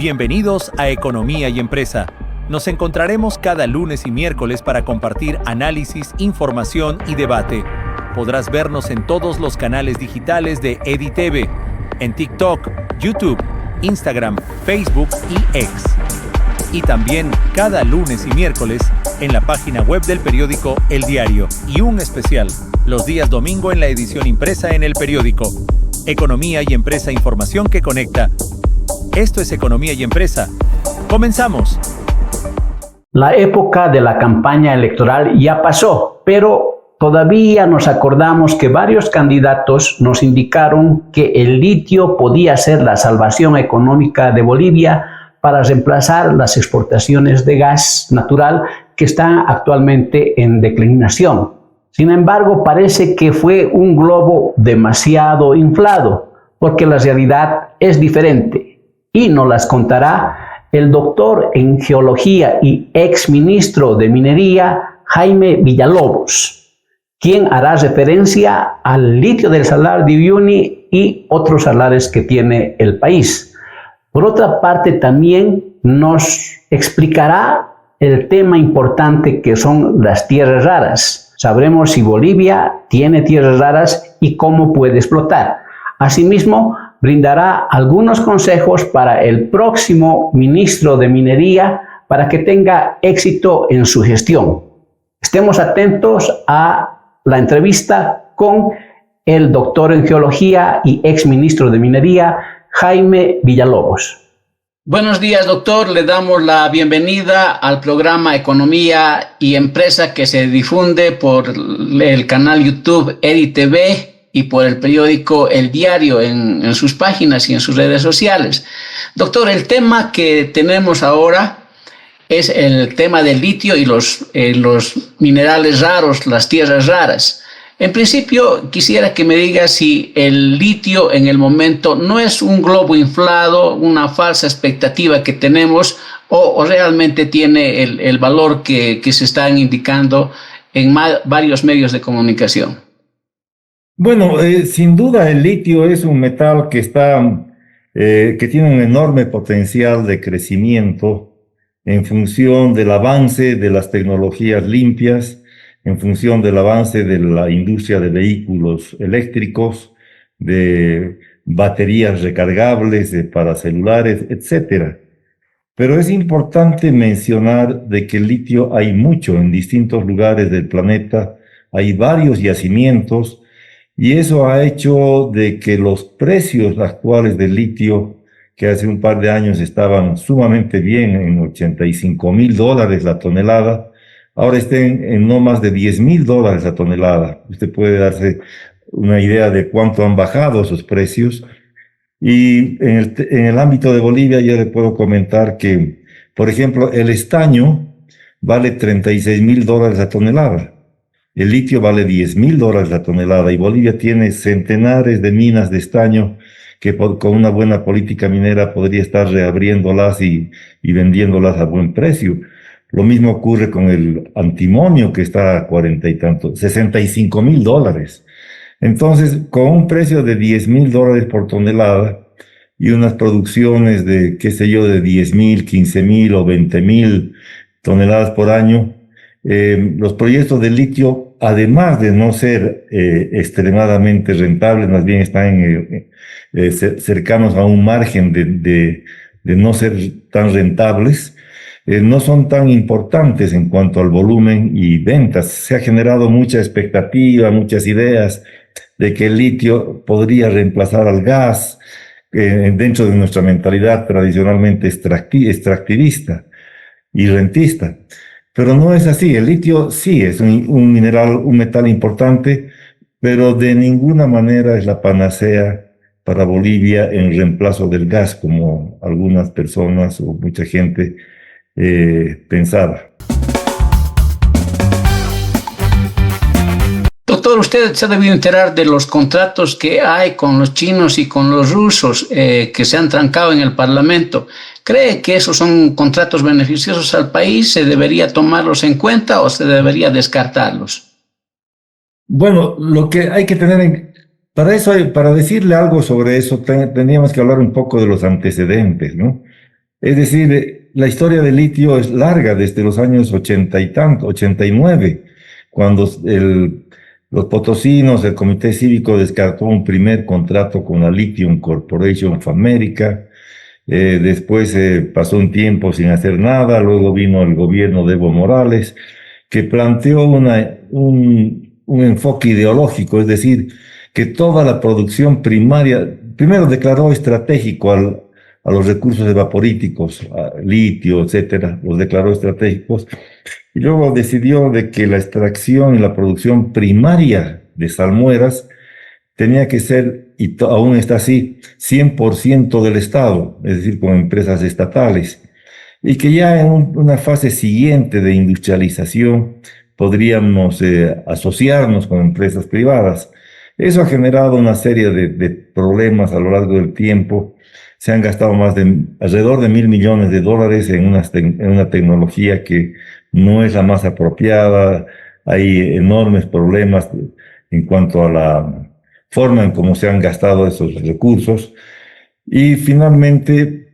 Bienvenidos a Economía y Empresa. Nos encontraremos cada lunes y miércoles para compartir análisis, información y debate. Podrás vernos en todos los canales digitales de EdiTV, en TikTok, YouTube, Instagram, Facebook y X. Y también cada lunes y miércoles en la página web del periódico El Diario y un especial los días domingo en la edición impresa en el periódico. Economía y Empresa, información que conecta. Esto es Economía y Empresa. ¡Comenzamos! La época de la campaña electoral ya pasó, pero todavía nos acordamos que varios candidatos nos indicaron que el litio podía ser la salvación económica de Bolivia para reemplazar las exportaciones de gas natural que están actualmente en declinación. Sin embargo, parece que fue un globo demasiado inflado, porque la realidad es diferente. Y nos las contará el doctor en geología y ex ministro de Minería, Jaime Villalobos, quien hará referencia al litio del Salar de Uyuni y otros salares que tiene el país. Por otra parte, también nos explicará el tema importante que son las tierras raras. Sabremos si Bolivia tiene tierras raras y cómo puede explotar. Asimismo, brindará algunos consejos para el próximo ministro de Minería para que tenga éxito en su gestión. Estemos atentos a la entrevista con el doctor en geología y ex ministro de Minería, Jaime Villalobos. Buenos días, doctor. Le damos la bienvenida al programa Economía y Empresa que se difunde por el canal YouTube EdiTV y por el periódico El Diario en sus páginas y en sus redes sociales. Doctor, el tema que tenemos ahora es el tema del litio y los minerales raros, las tierras raras. En principio, quisiera que me diga si el litio en el momento no es un globo inflado, una falsa expectativa que tenemos, o realmente tiene el valor que se están indicando en varios medios de comunicación. Bueno, sin duda el litio es un metal que tiene un enorme potencial de crecimiento en función del avance de las tecnologías limpias, en función del avance de la industria de vehículos eléctricos, de baterías recargables, para celulares, etc. Pero es importante mencionar de que el litio hay mucho en distintos lugares del planeta, hay varios yacimientos, y eso ha hecho de que los precios actuales del litio, que hace un par de años estaban sumamente bien, en $85,000 la tonelada, ahora estén en no más de $10,000 la tonelada. Usted puede darse una idea de cuánto han bajado esos precios. Y en el ámbito de Bolivia yo le puedo comentar que, por ejemplo, el estaño vale $36,000 la tonelada. El litio vale $10,000 la tonelada y Bolivia tiene centenares de minas de estaño que con una buena política minera podría estar reabriéndolas y vendiéndolas a buen precio. Lo mismo ocurre con el antimonio que está a $65,000. Entonces, con un precio de $10,000 por tonelada y unas producciones de, qué sé yo, de 10,000, 15,000 o 20,000 toneladas por año, los proyectos de litio, además de no ser extremadamente rentables, más bien están cercanos a un margen de no ser tan rentables, no son tan importantes en cuanto al volumen y ventas. Se ha generado mucha expectativa, muchas ideas de que el litio podría reemplazar al gas dentro de nuestra mentalidad tradicionalmente extractivista y rentista. Pero no es así. El litio sí es un mineral, un metal importante, pero de ninguna manera es la panacea para Bolivia en reemplazo del gas, como algunas personas o mucha gente pensaba. Doctor, usted se ha debido enterar de los contratos que hay con los chinos y con los rusos que se han trancado en el Parlamento. ¿Cree que esos son contratos beneficiosos al país? ¿Se debería tomarlos en cuenta o se debería descartarlos? Bueno, lo que hay que tener para eso, para decirle algo sobre eso, tendríamos que hablar un poco de los antecedentes, ¿no? Es decir, la historia del litio es larga, desde los años 80 y tanto, 89, cuando los potosinos, el Comité Cívico descartó un primer contrato con la Lithium Corporation of America. Después pasó un tiempo sin hacer nada, luego vino el gobierno de Evo Morales, que planteó un enfoque ideológico, es decir, que toda la producción primaria, primero declaró estratégico a los recursos evaporíticos, a litio, etcétera, los declaró estratégicos, y luego decidió de que la extracción y la producción primaria de salmueras tenía que ser, y aún está así, 100% del Estado, es decir, con empresas estatales, y que ya en una fase siguiente de industrialización podríamos asociarnos con empresas privadas. Eso ha generado una serie de problemas a lo largo del tiempo. Se han gastado alrededor de $1.000 millones en una tecnología que no es la más apropiada. Hay enormes problemas en cuanto a la forma en cómo se han gastado esos recursos. Y finalmente,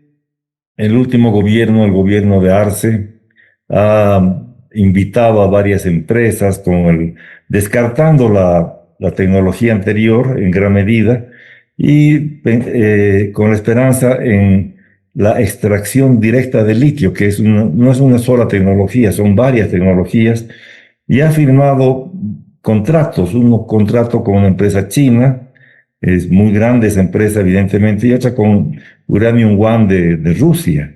el último gobierno, el gobierno de Arce, ha invitado a varias empresas descartando la tecnología anterior en gran medida y con la esperanza en la extracción directa del litio, que no es una sola tecnología, son varias tecnologías, y ha firmado contratos, un contrato con una empresa china, es muy grande esa empresa evidentemente, y otra con Uranium One de Rusia.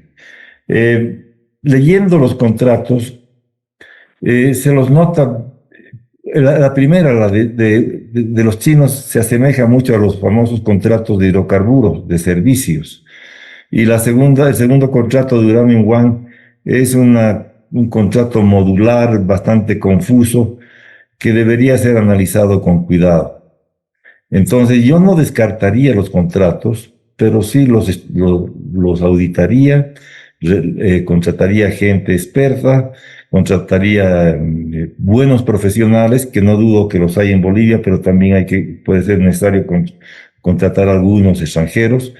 Leyendo los contratos, se los nota, la primera, la de los chinos, se asemeja mucho a los famosos contratos de hidrocarburos, de servicios. Y el segundo contrato de Uranium One es un contrato modular bastante confuso que debería ser analizado con cuidado. Entonces, yo no descartaría los contratos, pero sí los auditaría, contrataría gente experta, contrataría buenos profesionales, que no dudo que los hay en Bolivia, pero también puede ser necesario contratar a algunos extranjeros,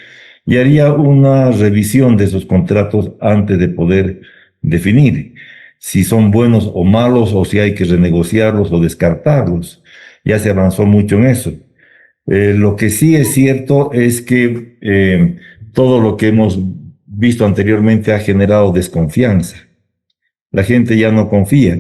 y haría una revisión de esos contratos antes de poder definir si son buenos o malos, o si hay que renegociarlos o descartarlos. Ya se avanzó mucho en eso. Lo que sí es cierto es que todo lo que hemos visto anteriormente ha generado desconfianza. La gente ya no confía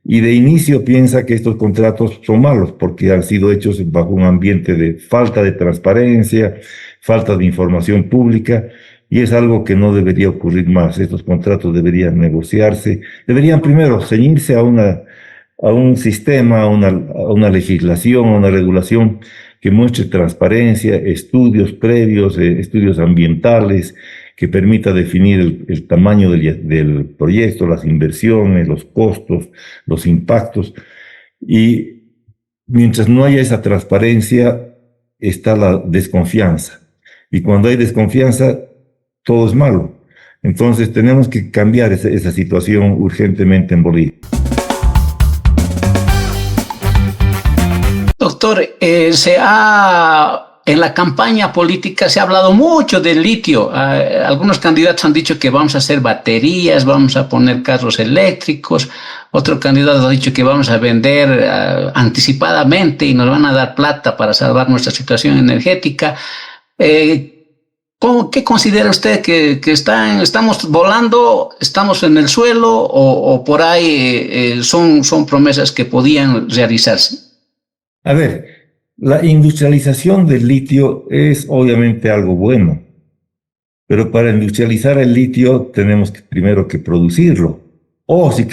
y de inicio piensa que estos contratos son malos porque han sido hechos bajo un ambiente de falta de transparencia, falta de información pública, y es algo que no debería ocurrir más. Estos contratos deberían negociarse, deberían primero ceñirse a un sistema, a una legislación, a una regulación que muestre transparencia, estudios previos, estudios ambientales, que permita definir el tamaño del proyecto, las inversiones, los costos, los impactos. Y mientras no haya esa transparencia, está la desconfianza. Y cuando hay desconfianza, todo es malo. Entonces tenemos que cambiar esa situación urgentemente en Bolivia. Doctor, en la campaña política se ha hablado mucho del litio. Algunos candidatos han dicho que vamos a hacer baterías, vamos a poner carros eléctricos. Otro candidato ha dicho que vamos a vender anticipadamente y nos van a dar plata para salvar nuestra situación energética. ¿Qué considera usted que estamos volando, estamos en el suelo o por ahí son promesas que podían realizarse? A ver, la industrialización del litio es obviamente algo bueno, pero para industrializar el litio tenemos primero que producirlo. O si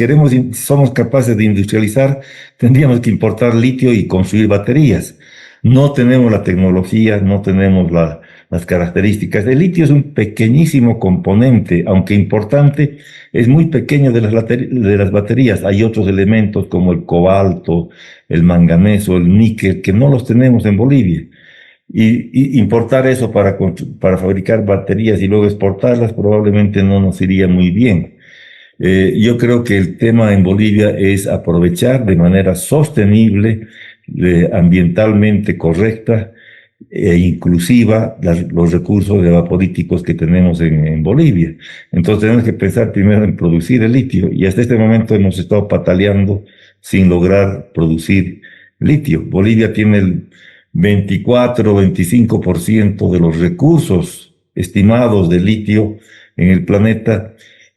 somos capaces de industrializar, tendríamos que importar litio y construir baterías. No tenemos la tecnología, no tenemos las características. El litio es un pequeñísimo componente, aunque importante, es muy pequeño de las baterías. Hay otros elementos como el cobalto, el manganeso, el níquel, que no los tenemos en Bolivia. Y importar eso para fabricar baterías y luego exportarlas probablemente no nos iría muy bien. Yo creo que el tema en Bolivia es aprovechar de manera sostenible, ambientalmente correcta, e inclusiva los recursos evaporíticos que tenemos en Bolivia. Entonces tenemos que pensar primero en producir el litio y hasta este momento hemos estado pataleando sin lograr producir litio. Bolivia tiene el 24-25% de los recursos estimados de litio en el planeta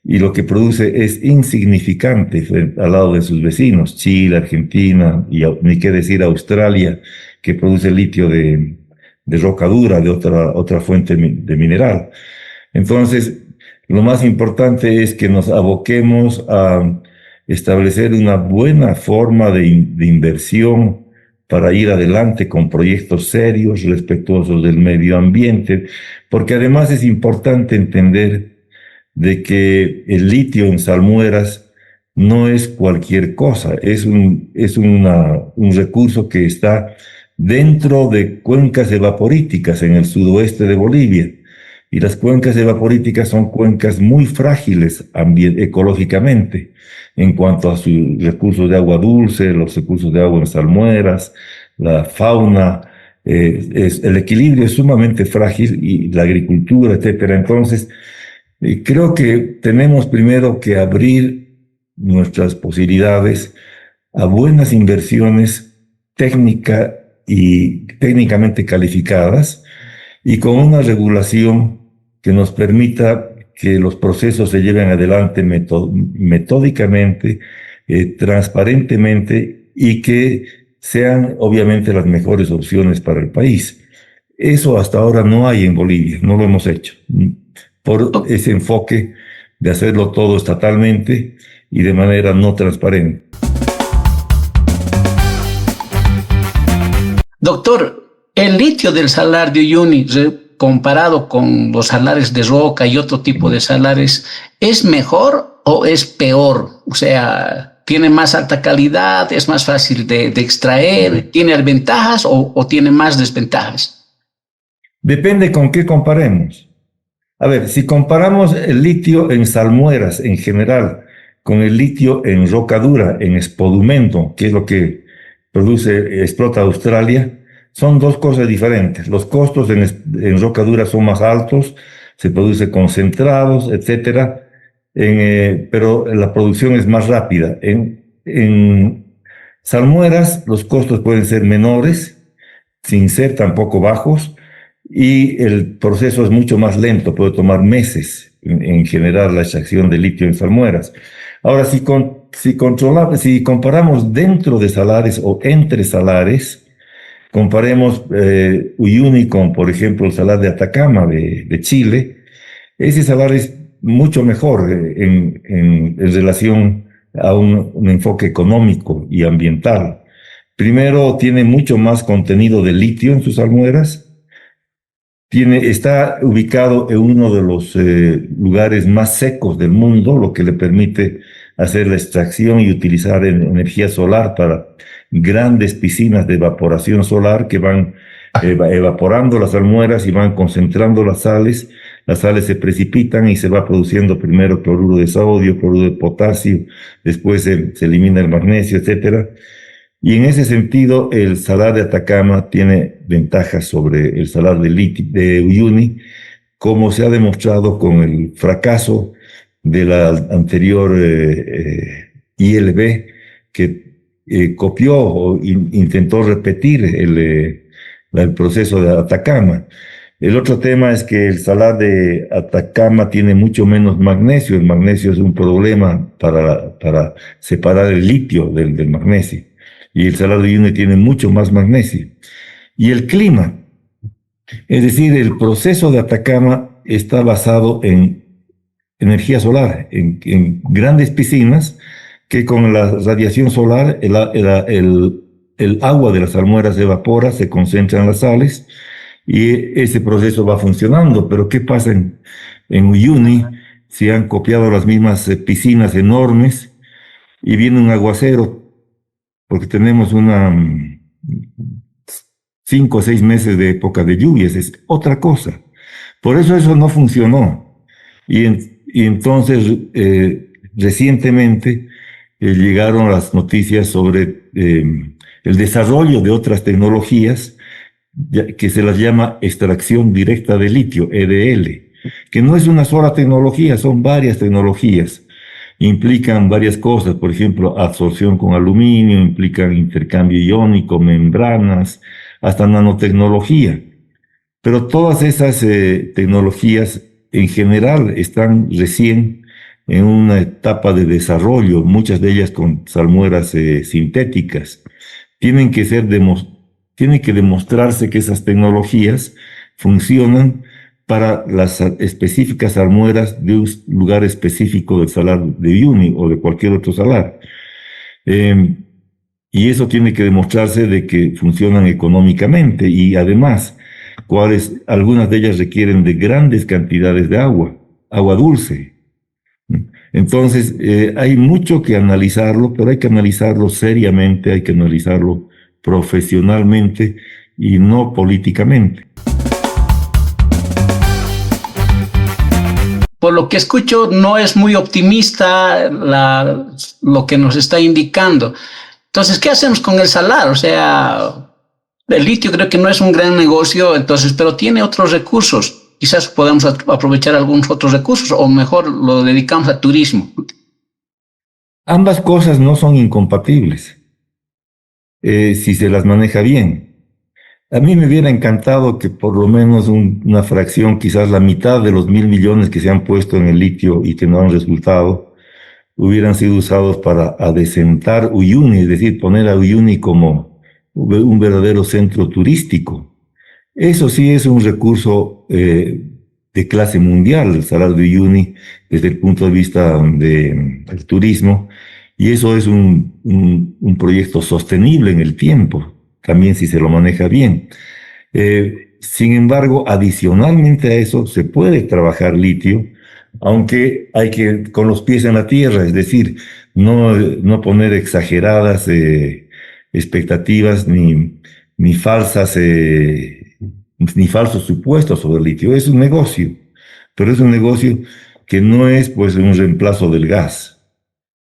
y lo que produce es insignificante al lado de sus vecinos, Chile, Argentina y ni qué decir Australia, que produce litio de roca dura, de otra fuente de mineral. Entonces, lo más importante es que nos aboquemos a establecer una buena forma de inversión para ir adelante con proyectos serios, respetuosos del medio ambiente, porque además es importante entender de que el litio en salmueras no es cualquier cosa, es un recurso que está dentro de cuencas evaporíticas en el sudoeste de Bolivia. Y las cuencas evaporíticas son cuencas muy frágiles ecológicamente en cuanto a sus recursos de agua dulce, los recursos de agua en salmueras, la fauna, el equilibrio es sumamente frágil y la agricultura, etcétera. Entonces, creo que tenemos primero que abrir nuestras posibilidades a buenas inversiones técnicamente calificadas y con una regulación que nos permita que los procesos se lleven adelante metódicamente, transparentemente y que sean obviamente las mejores opciones para el país. Eso hasta ahora no hay en Bolivia, no lo hemos hecho, por ese enfoque de hacerlo todo estatalmente y de manera no transparente. Doctor, el litio del salar de Uyuni, comparado con los salares de roca y otro tipo de salares, ¿es mejor o es peor? O sea, ¿tiene más alta calidad? ¿Es más fácil de extraer? ¿Tiene ventajas o tiene más desventajas? Depende con qué comparemos. A ver, si comparamos el litio en salmueras en general con el litio en roca dura, en spodumento, que es lo que explota Australia, son dos cosas diferentes. Los costos en roca dura son más altos, se produce concentrados, etcétera, pero la producción es más rápida. En salmueras los costos pueden ser menores, sin ser tampoco bajos, y el proceso es mucho más lento, puede tomar meses en generar la extracción de litio en salmueras. Ahora, si comparamos dentro de salares o entre salares, comparemos Uyuni con, por ejemplo, el salar de Atacama de Chile, ese salar es mucho mejor en relación a un enfoque económico y ambiental. Primero, tiene mucho más contenido de litio en sus salmueras. Está ubicado en uno de los lugares más secos del mundo, lo que le permite hacer la extracción y utilizar energía solar para grandes piscinas de evaporación solar que van evaporando las salmueras y van concentrando las sales. Las sales se precipitan y se va produciendo primero cloruro de sodio, cloruro de potasio, después se elimina el magnesio, etcétera. Y en ese sentido, el salar de Atacama tiene ventajas sobre el salar de Uyuni, como se ha demostrado con el fracaso de la anterior ILB, que copió o intentó repetir el proceso de Atacama. El otro tema es que el salar de Atacama tiene mucho menos magnesio. El magnesio es un problema para separar el litio del magnesio. Y el salar de Uyuni tiene mucho más magnesio. Y el clima, es decir, el proceso de Atacama está basado en energía solar, en grandes piscinas que con la radiación solar el agua de las salmueras se evapora, se concentran las sales y ese proceso va funcionando. Pero ¿qué pasa en Uyuni? Se han copiado las mismas piscinas enormes y viene un aguacero, porque tenemos 5 o 6 meses de época de lluvias, es otra cosa. Por eso no funcionó. Y entonces, recientemente, llegaron las noticias sobre el desarrollo de otras tecnologías que se las llama extracción directa de litio, EDL, que no es una sola tecnología, son varias tecnologías. Implican varias cosas, por ejemplo, absorción con aluminio, implican intercambio iónico, membranas, hasta nanotecnología. Pero todas esas tecnologías en general están recién en una etapa de desarrollo, muchas de ellas con salmueras sintéticas. Tienen que tiene que demostrarse que esas tecnologías funcionan para las específicas salmueras de un lugar específico del salar de Uyuni o de cualquier otro salar. Y eso tiene que demostrarse de que funcionan económicamente y además, algunas de ellas requieren de grandes cantidades de agua dulce. Entonces, hay mucho que analizarlo, pero hay que analizarlo seriamente, hay que analizarlo profesionalmente y no políticamente. Por lo que escucho, no es muy optimista lo que nos está indicando. Entonces, ¿qué hacemos con el salar? O sea, el litio creo que no es un gran negocio, entonces, pero tiene otros recursos. Quizás podamos aprovechar algunos otros recursos o mejor lo dedicamos a turismo. Ambas cosas no son incompatibles, si se las maneja bien. A mí me hubiera encantado que por lo menos una fracción, quizás la mitad de los 1.000 millones que se han puesto en el litio y que no han resultado, hubieran sido usados para adecentar Uyuni, es decir, poner a Uyuni como un verdadero centro turístico. Eso sí es un recurso de clase mundial, el salar de Uyuni, desde el punto de vista del turismo, y eso es un proyecto sostenible en el tiempo, también si se lo maneja bien. Sin embargo, adicionalmente a eso, se puede trabajar litio, aunque hay que con los pies en la tierra, es decir, no poner exageradas expectativas ni falsos supuestos sobre el litio. Es un negocio, pero es un negocio que no es pues un reemplazo del gas,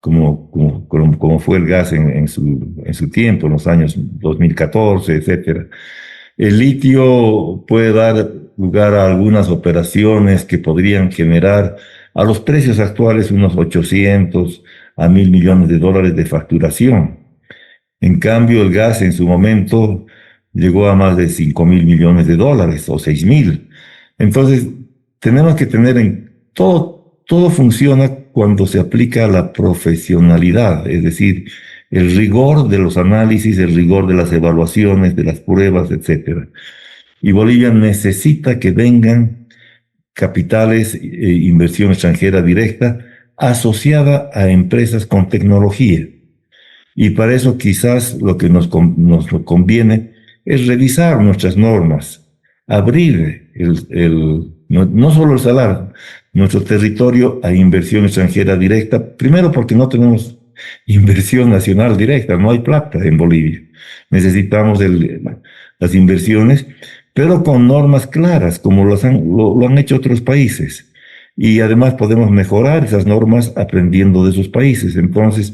como fue el gas en su tiempo, en los años 2014, etcétera. El litio puede dar lugar a algunas operaciones que podrían generar a los precios actuales unos 800 a 1.000 millones de dólares de facturación. En cambio, el gas en su momento llegó a más de 5.000 millones de dólares o 6.000. Entonces, tenemos que tener todo funciona cuando se aplica la profesionalidad, es decir, el rigor de los análisis, el rigor de las evaluaciones, de las pruebas, etc. Y Bolivia necesita que vengan capitales, inversión extranjera directa, asociada a empresas con tecnología. Y para eso quizás lo que nos conviene es revisar nuestras normas, abrir no solo el salar, nuestro territorio a inversión extranjera directa, primero porque no tenemos inversión nacional directa, no hay plata en Bolivia. Necesitamos las inversiones, pero con normas claras, como lo han hecho otros países. Y además podemos mejorar esas normas aprendiendo de esos países. Entonces,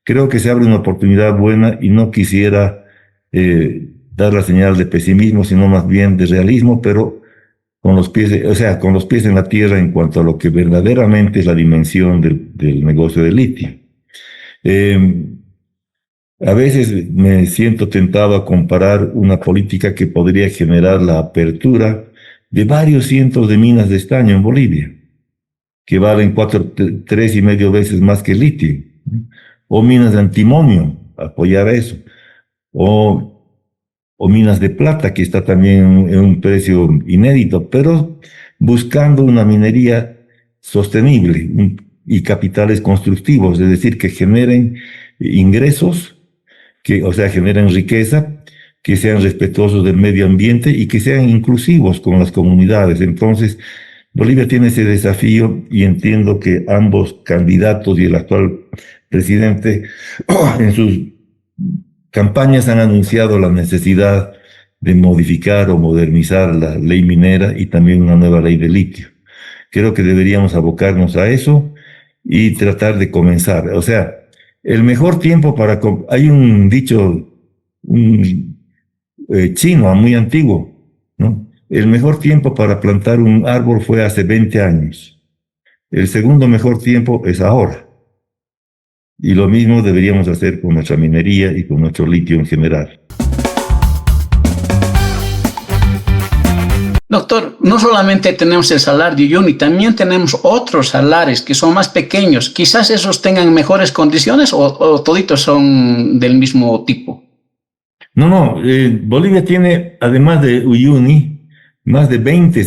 creo que se abre una oportunidad buena y no quisiera dar la señal de pesimismo, sino más bien de realismo, pero con los pies en la tierra en cuanto a lo que verdaderamente es la dimensión del negocio del litio. A veces me siento tentado a comparar una política que podría generar la apertura de varios cientos de minas de estaño en Bolivia, que valen 3,5 veces más que el litio, o minas de antimonio, apoyar eso, o minas de plata, que está también en un precio inédito, pero buscando una minería sostenible y capitales constructivos, es decir, que generen ingresos, generen riqueza, que sean respetuosos del medio ambiente y que sean inclusivos con las comunidades. Entonces, Bolivia tiene ese desafío y entiendo que ambos candidatos y el actual presidente en sus campañas han anunciado la necesidad de modificar o modernizar la ley minera y también una nueva ley de litio. Creo que deberíamos abocarnos a eso y tratar de comenzar. O sea, el mejor tiempo hay un dicho, chino, muy antiguo, ¿no? El mejor tiempo para plantar un árbol fue hace 20 años. El segundo mejor tiempo es ahora. Y lo mismo deberíamos hacer con nuestra minería y con nuestro litio en general. Doctor, no solamente tenemos el salar de Uyuni, también tenemos otros salares que son más pequeños. Quizás esos tengan mejores condiciones o toditos son del mismo tipo. No, Bolivia tiene, además de Uyuni, más de 20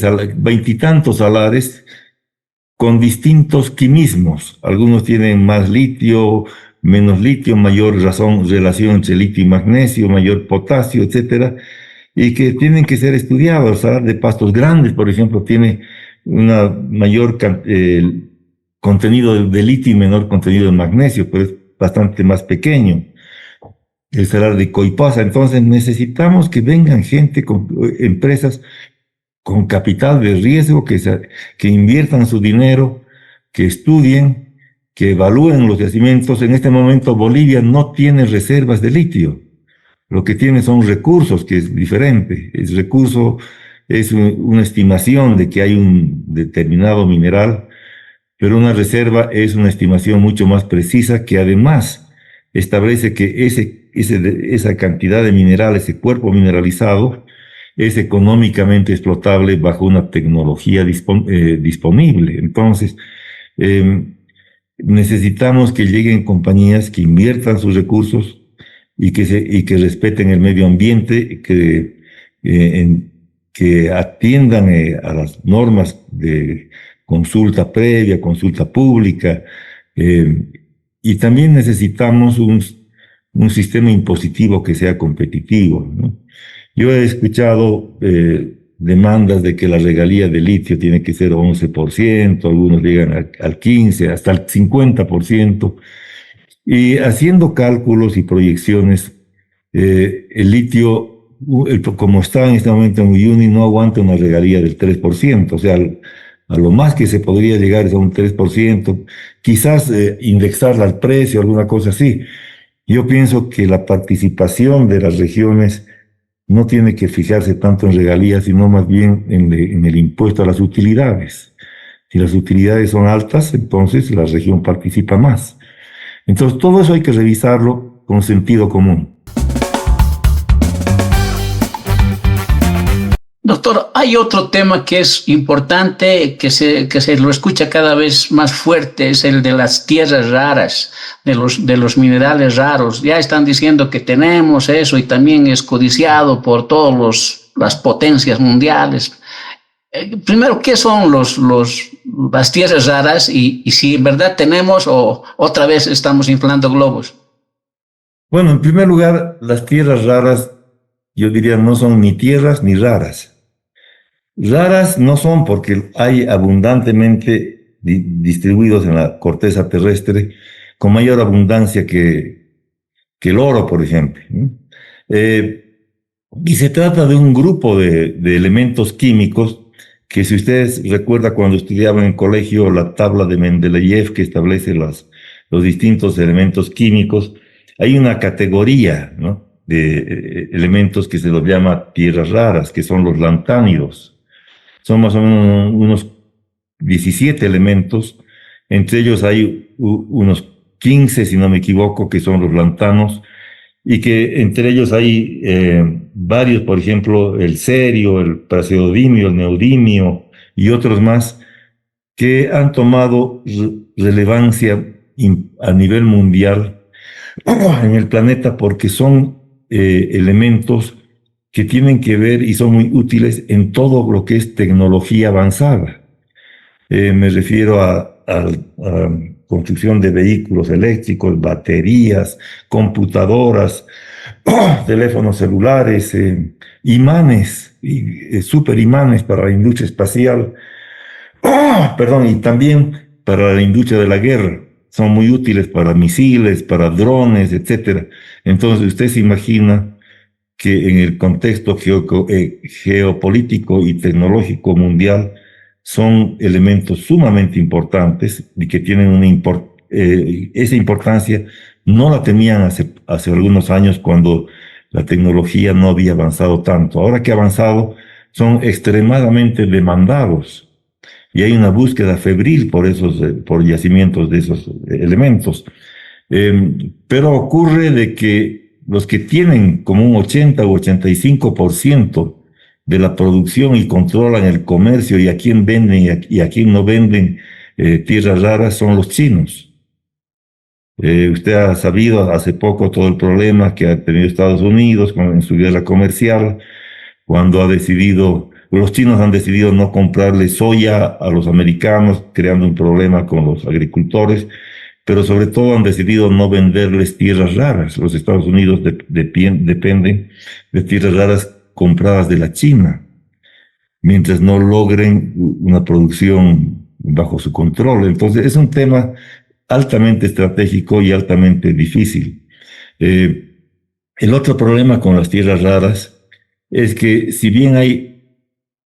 y tantos salares con distintos quimismos. Algunos tienen más litio, menos litio, mayor relación entre litio y magnesio, mayor potasio, etcétera, y que tienen que ser estudiados. El salar de Pastos Grandes, por ejemplo, tiene una mayor contenido de litio y menor contenido de magnesio, pero es bastante más pequeño. El salar de Coipasa. Entonces necesitamos que vengan gente, empresas con capital de riesgo, que inviertan su dinero, que estudien, que evalúen los yacimientos. En este momento Bolivia no tiene reservas de litio. Lo que tiene son recursos, que es diferente. El recurso es una estimación de que hay un determinado mineral, pero una reserva es una estimación mucho más precisa, que además establece que esa cantidad de mineral, ese cuerpo mineralizado, es económicamente explotable bajo una tecnología disponible. Entonces, necesitamos que lleguen compañías que inviertan sus recursos y que respeten el medio ambiente, que atiendan a las normas de consulta previa, consulta pública, y también necesitamos un sistema impositivo que sea competitivo, ¿no? Yo he escuchado demandas de que la regalía de litio tiene que ser 11%, algunos llegan al 15%, hasta el 50%, y haciendo cálculos y proyecciones, el litio, como está en este momento en Uyuni, no aguanta una regalía del 3%, o sea, a lo más que se podría llegar es a un 3%, quizás indexarla al precio, alguna cosa así. Yo pienso que la participación de las regiones no tiene que fijarse tanto en regalías, sino más bien en el impuesto a las utilidades. Si las utilidades son altas, entonces la región participa más. Entonces, todo eso hay que revisarlo con sentido común. Doctor, hay otro tema que es importante, que se lo escucha cada vez más fuerte, es el de las tierras raras, de los minerales raros. Ya están diciendo que tenemos eso y también es codiciado por todas las potencias mundiales. Primero, ¿qué son las tierras raras y si en verdad tenemos o otra vez estamos inflando globos? Bueno, en primer lugar, las tierras raras, yo diría, no son ni tierras ni raras. Raras no son porque hay abundantemente distribuidos en la corteza terrestre con mayor abundancia que el oro, por ejemplo, ¿no? Y se trata de un grupo de elementos químicos que, si ustedes recuerdan cuando estudiaban en colegio la tabla de Mendeleev que establece los distintos elementos químicos, hay una categoría, ¿no?, de elementos que se los llama tierras raras, que son los lantánidos. Son más o menos unos 17 elementos, entre ellos hay unos 15, si no me equivoco, que son los lantanos, y que entre ellos hay varios, por ejemplo, el cerio, el praseodimio, el neodimio y otros más, que han tomado relevancia a nivel mundial en el planeta porque son elementos que tienen que ver y son muy útiles en todo lo que es tecnología avanzada. Me refiero a construcción de vehículos eléctricos, baterías, computadoras, teléfonos celulares, imanes, superimanes para la industria espacial, y también para la industria de la guerra. Son muy útiles para misiles, para drones, etc. Entonces usted se imagina que en el contexto geopolítico y tecnológico mundial son elementos sumamente importantes y que tienen esa importancia no la tenían hace algunos años cuando la tecnología no había avanzado tanto. Ahora que ha avanzado, son extremadamente demandados y hay una búsqueda febril por yacimientos de esos elementos. Pero ocurre de que los que tienen como un 80 u 85% de la producción y controlan el comercio y a quién venden y a quién no venden tierras raras son los chinos. Usted ha sabido hace poco todo el problema que ha tenido Estados Unidos en su guerra comercial, cuando los chinos han decidido no comprarle soya a los americanos, creando un problema con los agricultores, pero sobre todo han decidido no venderles tierras raras. Los Estados Unidos dependen de tierras raras compradas de la China, mientras no logren una producción bajo su control. Entonces es un tema altamente estratégico y altamente difícil. El otro problema con las tierras raras es que si bien hay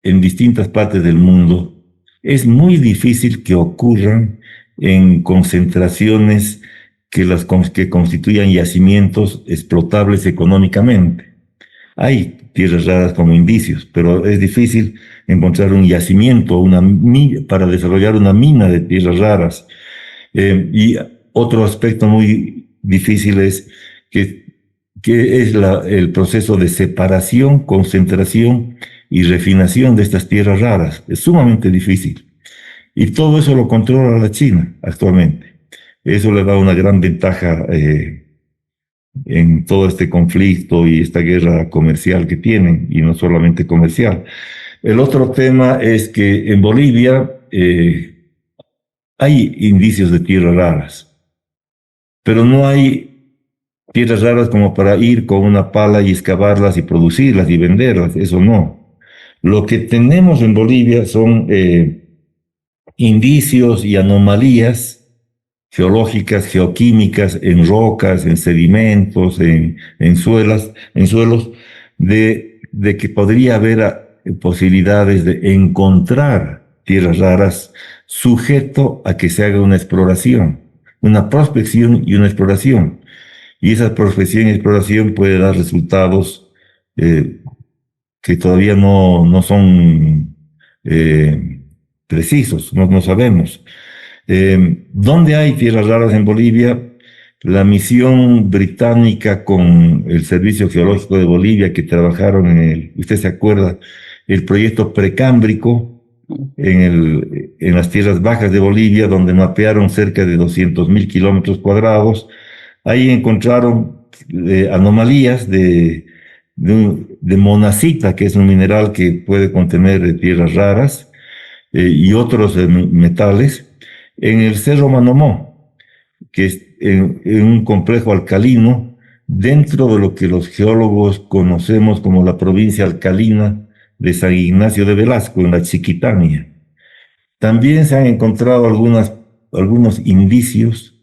en distintas partes del mundo, es muy difícil que ocurran en concentraciones que constituyan yacimientos explotables económicamente. Hay tierras raras como indicios, pero es difícil encontrar un yacimiento para desarrollar una mina de tierras raras. Y otro aspecto muy difícil es que es el proceso de separación, concentración y refinación de estas tierras raras. Es sumamente difícil. Y todo eso lo controla la China actualmente. Eso le da una gran ventaja en todo este conflicto y esta guerra comercial que tienen, y no solamente comercial. El otro tema es que en Bolivia hay indicios de tierras raras, pero no hay tierras raras como para ir con una pala y excavarlas y producirlas y venderlas, eso no. Lo que tenemos en Bolivia son indicios y anomalías geológicas, geoquímicas, en rocas, en sedimentos, en suelos, de que podría haber posibilidades de encontrar tierras raras sujeto a que se haga una exploración, una prospección y una exploración. Y esa prospección y exploración puede dar resultados que todavía no son precisos, no sabemos. ¿Dónde hay tierras raras en Bolivia? La misión británica con el Servicio Geológico de Bolivia, que trabajaron usted se acuerda, el proyecto precámbrico en las tierras bajas de Bolivia, donde mapearon cerca de 200.000 kilómetros cuadrados. Ahí encontraron anomalías de monazita, que es un mineral que puede contener tierras raras y otros metales, en el Cerro Manomó, que es en un complejo alcalino dentro de lo que los geólogos conocemos como la provincia alcalina de San Ignacio de Velasco, en la Chiquitania. También se han encontrado algunos indicios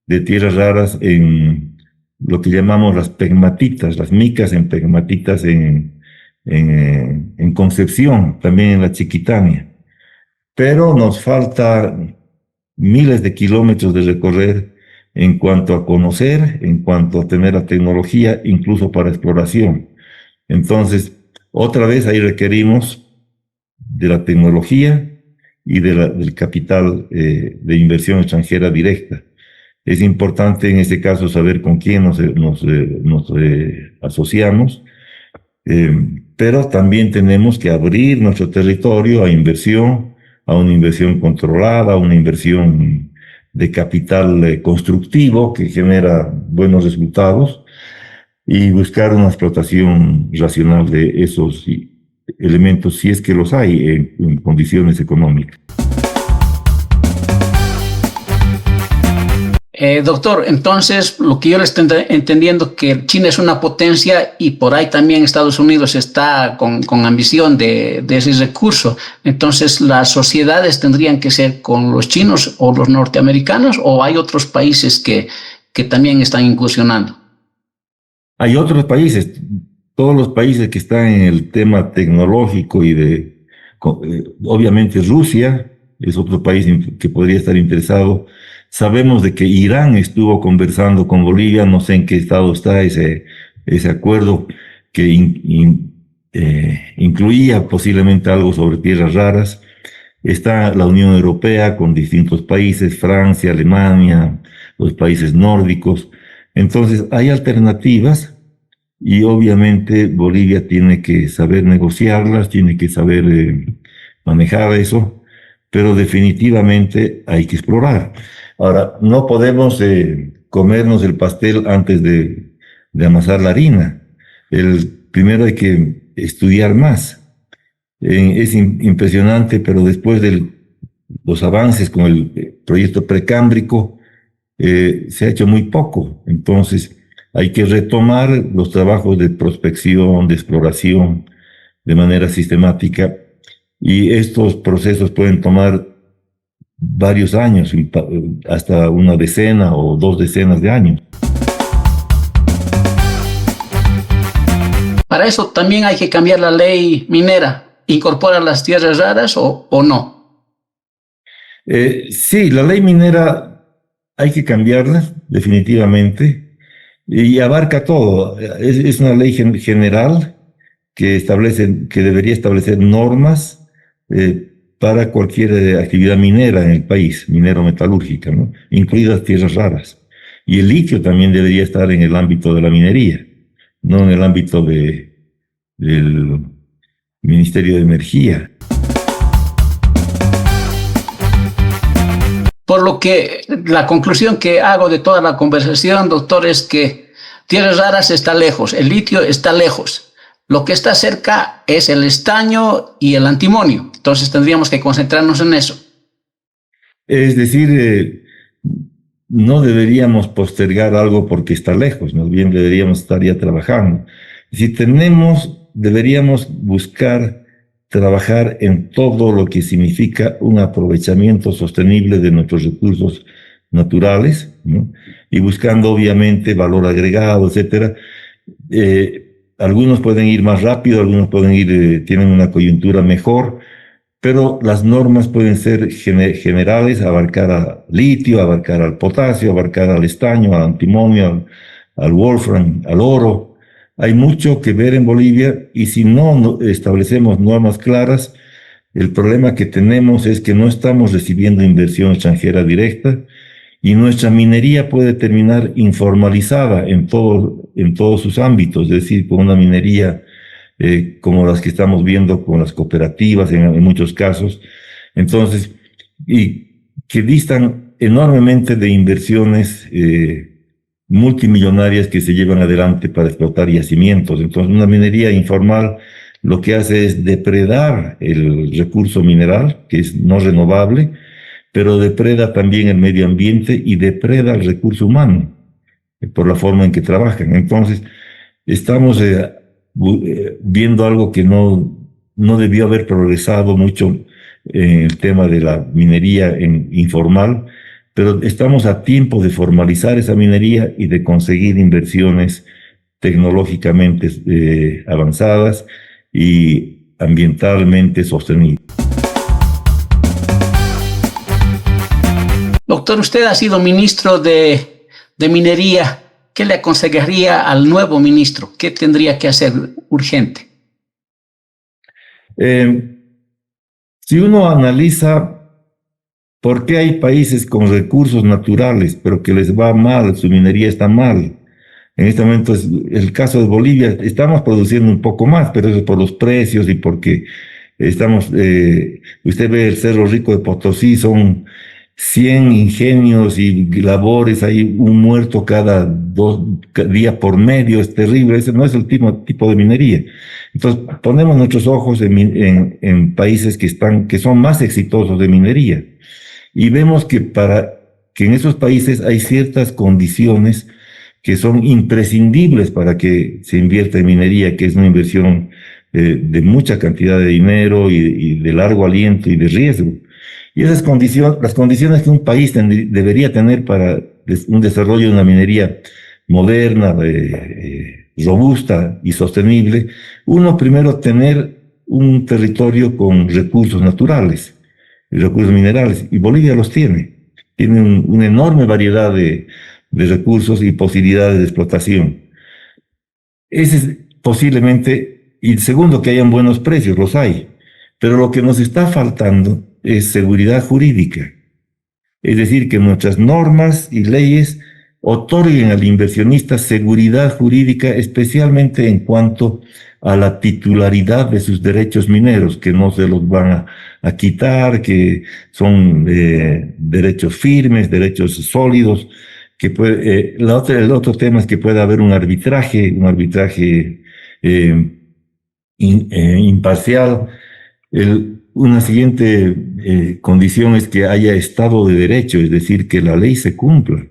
de tierras raras en lo que llamamos las pegmatitas, las micas en pegmatitas en Concepción, también en la Chiquitania. Pero nos falta miles de kilómetros de recorrer en cuanto a conocer, en cuanto a tener la tecnología, incluso para exploración. Entonces, otra vez ahí requerimos de la tecnología y del capital de inversión extranjera directa. Es importante en este caso saber con quién nos asociamos, pero también tenemos que abrir nuestro territorio a una inversión controlada, a una inversión de capital constructivo que genera buenos resultados, y buscar una explotación racional de esos elementos, si es que los hay en condiciones económicas. Doctor, entonces lo que yo le estoy entendiendo que China es una potencia y por ahí también Estados Unidos está con ambición de ese recurso. Entonces, ¿las sociedades tendrían que ser con los chinos o los norteamericanos, o hay otros países que también están incursionando? Hay otros países, todos los países que están en el tema tecnológico obviamente Rusia es otro país que podría estar interesado. Sabemos de que Irán estuvo conversando con Bolivia, no sé en qué estado está ese acuerdo que incluía posiblemente algo sobre tierras raras. Está la Unión Europea con distintos países, Francia, Alemania, los países nórdicos. Entonces, hay alternativas y obviamente Bolivia tiene que saber negociarlas, tiene que saber manejar eso, pero definitivamente hay que explorar. Ahora, no podemos comernos el pastel antes de amasar la harina. Primero hay que estudiar más. Es impresionante, pero después de los avances con el proyecto precámbrico, se ha hecho muy poco. Entonces, hay que retomar los trabajos de prospección, de exploración, de manera sistemática, y estos procesos pueden tomar varios años, hasta una decena o 2 decenas de años. Para eso también hay que cambiar la ley minera. ¿Incorpora las tierras raras o no? Sí, la ley minera hay que cambiarla definitivamente y abarca todo. Es una ley general que debería establecer normas para cualquier actividad minera en el país, minero-metalúrgica, ¿no? Incluidas tierras raras. Y el litio también debería estar en el ámbito de la minería, no en el ámbito del Ministerio de Energía. Por lo que la conclusión que hago de toda la conversación, doctor, es que tierras raras está lejos, el litio está lejos. Lo que está cerca es el estaño y el antimonio. Entonces tendríamos que concentrarnos en eso. Es decir, no deberíamos postergar algo porque está lejos, más bien deberíamos estar ya trabajando. Si deberíamos buscar trabajar en todo lo que significa un aprovechamiento sostenible de nuestros recursos naturales, ¿no? Y buscando obviamente valor agregado, etcétera. Algunos pueden ir más rápido, algunos tienen una coyuntura mejor, pero las normas pueden ser generales, abarcar al litio, abarcar al potasio, abarcar al estaño, al antimonio, al wolfram, al oro. Hay mucho que ver en Bolivia y si no establecemos normas claras, el problema que tenemos es que no estamos recibiendo inversión extranjera directa y nuestra minería puede terminar informalizada en todos sus ámbitos, es decir, con una minería como las que estamos viendo con las cooperativas en muchos casos, entonces, y que distan enormemente de inversiones multimillonarias que se llevan adelante para explotar yacimientos. Entonces, una minería informal lo que hace es depredar el recurso mineral, que es no renovable, pero depreda también el medio ambiente y depreda el recurso humano por la forma en que trabajan. Entonces, estamos viendo algo que no debió haber progresado mucho en el tema de la minería informal, pero estamos a tiempo de formalizar esa minería y de conseguir inversiones tecnológicamente avanzadas y ambientalmente sostenibles. Doctor, usted ha sido ministro de Minería. ¿Qué le aconsejaría al nuevo ministro? ¿Qué tendría que hacer urgente? Si uno analiza por qué hay países con recursos naturales, pero que les va mal, su minería está mal. En este momento es el caso de Bolivia, estamos produciendo un poco más, pero eso es por los precios y porque usted ve el Cerro Rico de Potosí, son 100 ingenios y labores, hay un muerto cada 2 días por medio, es terrible, ese no es el tipo de minería. Entonces, ponemos nuestros ojos en países que son más exitosos de minería y vemos que en esos países hay ciertas condiciones que son imprescindibles para que se invierta en minería, que es una inversión de mucha cantidad de dinero y de largo aliento y de riesgo. Y las condiciones que un país debería tener para un desarrollo de una minería moderna, robusta y sostenible, uno primero tener un territorio con recursos naturales, recursos minerales, y Bolivia los tiene. Tiene una enorme variedad de recursos y posibilidades de explotación. ese es posiblemente, y segundo, que hayan buenos precios, los hay. Pero lo que nos está faltando es seguridad jurídica. Es decir, que nuestras normas y leyes otorguen al inversionista seguridad jurídica, especialmente en cuanto a la titularidad de sus derechos mineros, que no se los van a quitar, que son derechos firmes, derechos sólidos, que puede, el otro tema es que puede haber un arbitraje imparcial. Una siguiente condición es que haya Estado de Derecho, es decir, que la ley se cumpla,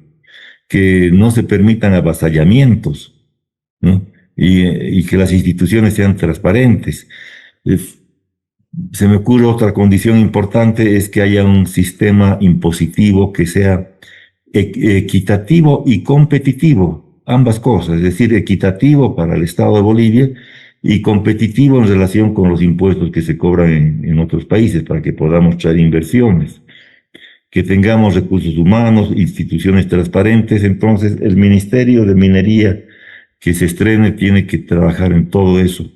que no se permitan avasallamientos, ¿no? Y que las instituciones sean transparentes. Se me ocurre otra condición importante, es que haya un sistema impositivo que sea equitativo y competitivo, ambas cosas, es decir, equitativo para el Estado de Bolivia y competitivo en relación con los impuestos que se cobran en otros países para que podamos traer inversiones, que tengamos recursos humanos, instituciones transparentes. Entonces el Ministerio de Minería que se estrene tiene que trabajar en todo eso,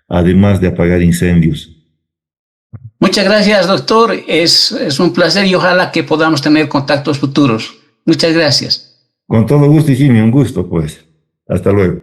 además de apagar incendios. Muchas gracias, doctor. Es un placer y ojalá que podamos tener contactos futuros. Muchas gracias. Con todo gusto, Jimmy, un gusto, pues. Hasta luego.